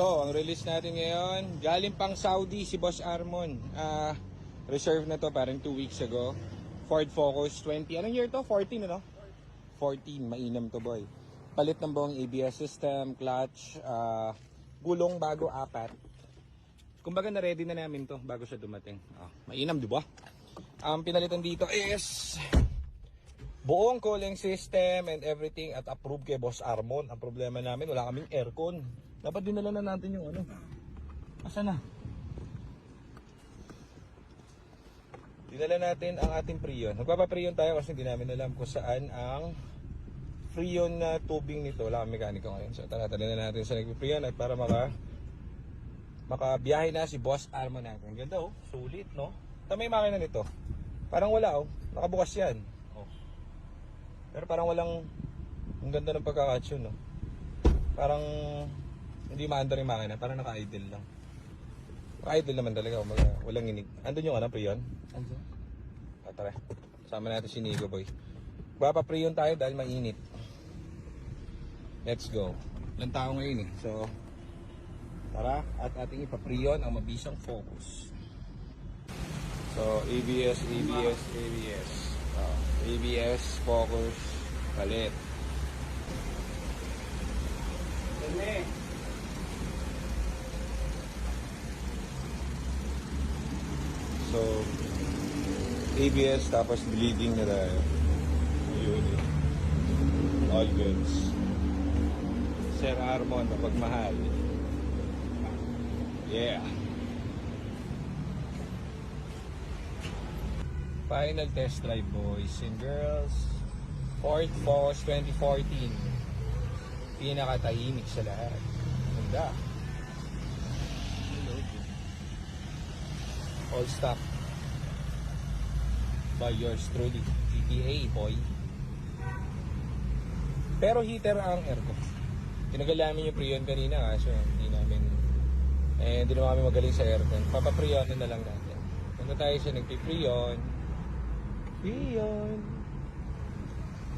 So, ang release natin ngayon, galing pang Saudi si Boss Armon. Reserve na to parang 2 weeks ago. Ford Focus 20. Anong year to? 14 ano? 14, mainam to boy. Palit ng buong ABS system, clutch, gulong bago 4. Kumbaga na-ready na namin to bago siya dumating. Mainam, di ba? Ang pinalitan dito is buong cooling system and everything at approved kay Boss Armon. Ang problema namin, wala kaming aircon. Dapat dinala na natin yung ano. Asa na? Dinala natin ang ating Freon. Magpapa-Freon tayo kasi hindi namin alam kung saan ang Freon na tubing nito. Wala kang mekaniko ngayon. So tara, tala na natin sa nag-Freon at para makabiyahe na si Boss Armon natin. Ganda oh, sulit no? Tama yung makina nito. Parang wala oh, nakabukas yan. Oh. Pero parang walang, ang ganda ng pagkakatsyon no? Parang hindi maandar yung makina, parang naka-idle lang. Naka-idle naman talaga, walang inig. Andun yung ano, Freon? Andun. Tara, sama natin si Nico boy. Papa-Freon tayo dahil mainit. Let's go. Ilang tao ngayon eh. So, tara, at ating ipa-Freon ang mabisang Focus. So, ABS, Focus, palit. Dali. So, ABS tapos bleeding na tayo. Yun. All goods. Sir Armon, mapagmahal. Yeah. Final test drive, boys and girls. Ford Focus 2014. Pinakatahimik sa lahat. Ganda. All stock by yours truly, GTA boy. Pero heater ang aircon. Tinagal namin yung Freon kanina kasi hindi namin hindi naman kami magaling sa aircon. Papa-Freon na lang natin. Punta tayo sa nagpi-Freon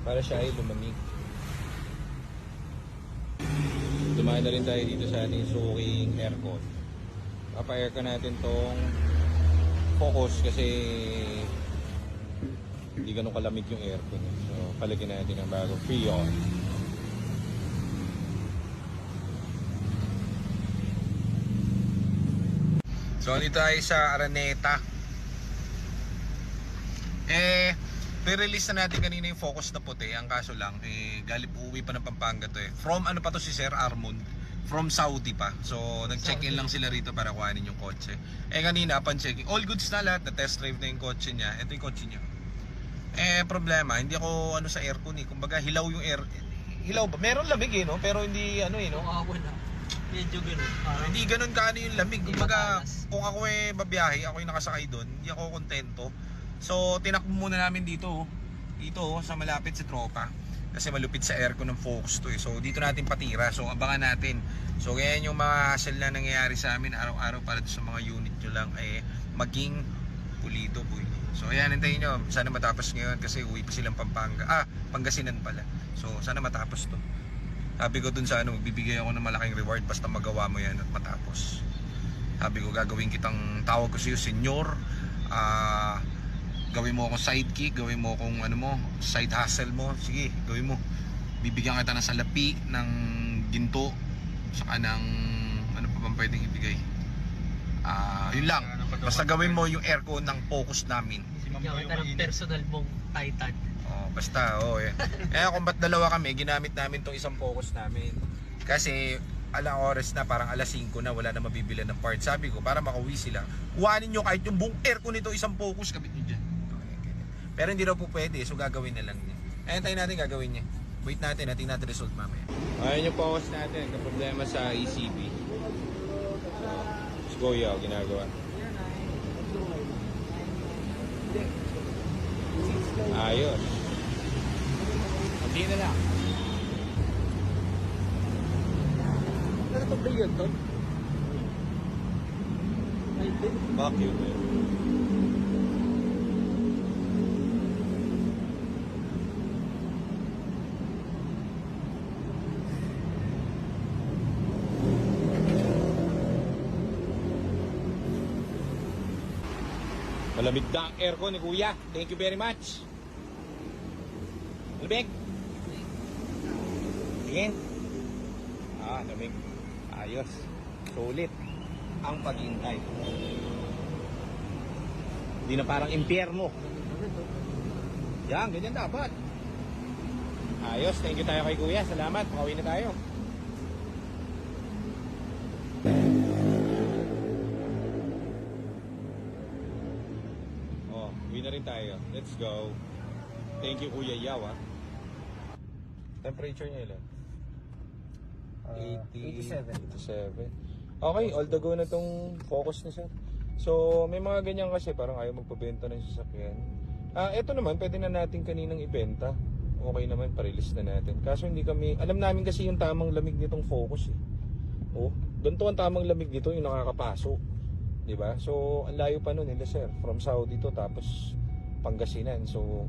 para siya ay lumamig. Dumaan na rin tayo dito sa ating suking aircon. Papa-aircon natin tong Focus kasi hindi ganun kalamig yung aircon. So, palagyan natin ang bago Freon. So, dito tayo sa Araneta. Pre-release na natin kanina yung Focus na puti. Ang kaso lang, uwi pa ng Pampanga to eh. From ano pa to si Sir Armon? From Saudi pa. So, nag-check-in lang sila rito para kuhanin yung kotse. Kanina, upon checking, all goods na lahat. Na-test drive na yung kotse niya. Ito yung kotse niya. Problema, hindi ako sa aircon eh. Kumbaga, hilaw yung air. Hilaw ba? Meron lamig eh, no? Pero hindi no? Wala. Medyo ganun. Hindi ganun kaano yung lamig. Kumbaga, kung ako babiyahe, ako yung nakasakay doon, hindi ako kontento. So, tinakbo muna namin dito. Dito, sa malapit sa tropa. Kasi malupit sa aircon ng Focus to eh. So dito natin patira. So abangan natin. So ganyan yung mga hassle na nangyayari sa amin araw-araw para sa mga unit nyo lang maging pulido po. So ayan, hintayin nyo. Sana matapos ngayon kasi uwi pa silang Pampanga. Pangasinan pala. So sana matapos to. Sabi ko dun sa magbibigay ako ng malaking reward basta magawa mo yan at matapos. Sabi ko gagawin kitang tawag ko sa'yo, senyor. Gawin mo akong sidekick, gawin mo akong side hustle mo. Sige, gawin mo. Bibigyan kita ng salapi, ng ginto, saka ng ano pa bang pwedeng ibigay. Yun lang. Basta gawin mo yung aircon ng Focus namin. Bigyan kita ng personal mong Titan. Kung ba't dalawa kami, ginamit namin tong isang Focus namin. Kasi alang oras na, parang alas 5 na, wala na mabibili ng parts. Sabi ko, para makauwi sila, kuhanin nyo kahit yung buong aircon nito, isang Focus, kabit nyo dyan. Pero hindi daw po pwede, so gagawin na lang niya. Tayo natin gagawin niya. Wait natin, natin result mamaya. Ayan yung Focus natin, yung problema sa ECB. Let's go, ginagawa. Ayos. Hindi na lang. Ano ito ba yun, Tom? Vacuum eh. Malamig na ang aircon ni Kuya. Thank you very much. Lamig. Tingin. Lamig. Ayos. Sulit ang paghintay. Hindi na parang impyerno. Yan, ganyan dapat. Ayos, thank you tayo kay Kuya. Salamat, makauwi na tayo. Uwi na rin tayo. Let's go. Thank you Kuya Yaw. Temperature niya ilan? 87. Okay, all the go na tong Focus ni sir. So, may mga ganyan kasi parang ayaw magpabenta ng sasakyan. Ito naman, pwede na natin kaninang ibenta. Okay naman, pa-release na natin. Kaso hindi kami, alam namin kasi yung tamang lamig nitong Focus eh. Doon to ang tamang lamig dito, yung nakakapaso. Diba? So, ang layo pa nun nila sir. From Saudi to, tapos Pangasinan. So,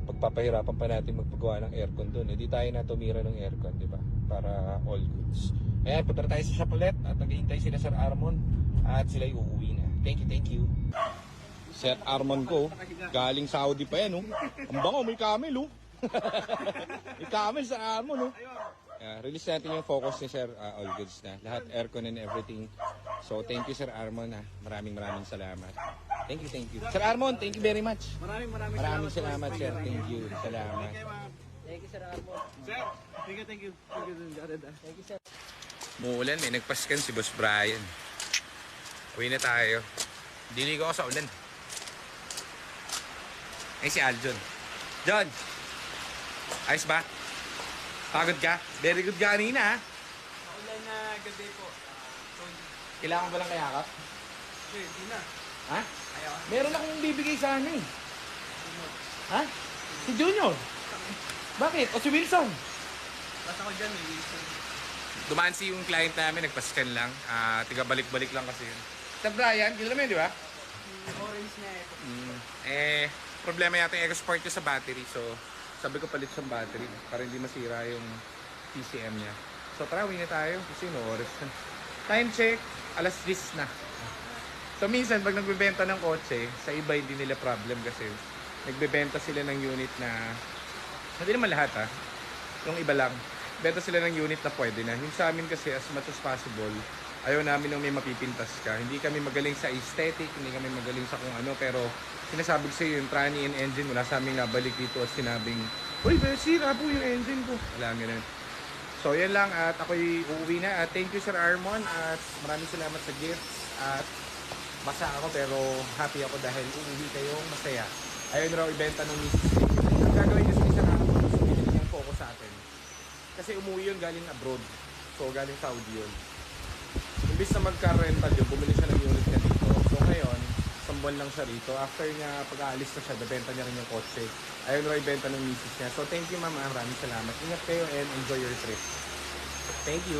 pagpapahirapan pa natin magpagawa ng aircon doon. Hindi tayo na tumira ng aircon, diba? Para all goods. Ayan, punta na tayo sa shop ulit at naghihintay sila Sir Armon at sila uuwi na. Thank you. Sir Armon ko, galing Saudi pa yan, Ang bango, may camel, May camel sa Armon, release natin yung Focus ni Sir, all goods na. Lahat aircon and everything. So, thank you Sir Armon, Maraming salamat. Thank you. Sir Armon, thank you very much. Maraming salamat, Sir. Thank you. Salamat. Thank you, Sir Armon. Sir, thank you. Thank you, sir. Muulan, may nagpaskan si Boss Brian. Uwi na tayo. Diligo ako sa ulan. Ay, si Aljon. John! Ayos ba? Pagod ka? Very good ka kanina, Online na gabi po. Kailangan ba lang kayakap? Sir, di na. Ha? Ayaw. Meron akong bibigay sa ano Ha? Si Junior? Bakit? O si Wilson? Basta ko dyan, Wilson. Dumaan si yung client namin, nagpaskan lang. Tiga balik-balik lang kasi yun. Sir Brian, yun naman yun, di ba? Orange na ito. Problema yata yung EcoSport ko sa battery. So, sabi ko palit siyang battery para hindi masira yung PCM niya. So, tara, uwi na tayo kasi no oras na. Time check, alas 10 na. So, minsan, pag nagbebenta ng kotse, sa iba hindi nila problem kasi nagbebenta sila ng unit na, hindi naman lahat yung iba lang. Benta sila ng unit na pwede na. Yung sa amin kasi, as much as possible, ayaw namin nung may mapipintas ka. Hindi kami magaling sa aesthetic, hindi kami magaling sa kung ano, pero sinasabi ko sa iyo, yung tranny and engine, wala sa amin nabalik dito at sinabing, uy, sira po yung engine ko. Wala ganun. So, yan lang at ako'y uuwi na. At thank you Sir Armon at maraming salamat sa gifts. At basa ako pero happy ako dahil uuwi kayong masaya. Ayun raw ibenta ng Mrs. Lee. Ang gagawin niya sa Sir Armon, so binili niyang Focus sa atin. Kasi umuwi yun galing abroad. So, galing Saudi yun. Imbis na magka rental yun, bumili siya ng unit niya dito. So, ngayon, isang buwan lang siya rito. After niya, pag-aalis na siya, nabenta niya rin yung kotse. Ayun raw ibenta ng misis niya. So, thank you mama. Maraming salamat. Ingat kayo and enjoy your trip. Thank you.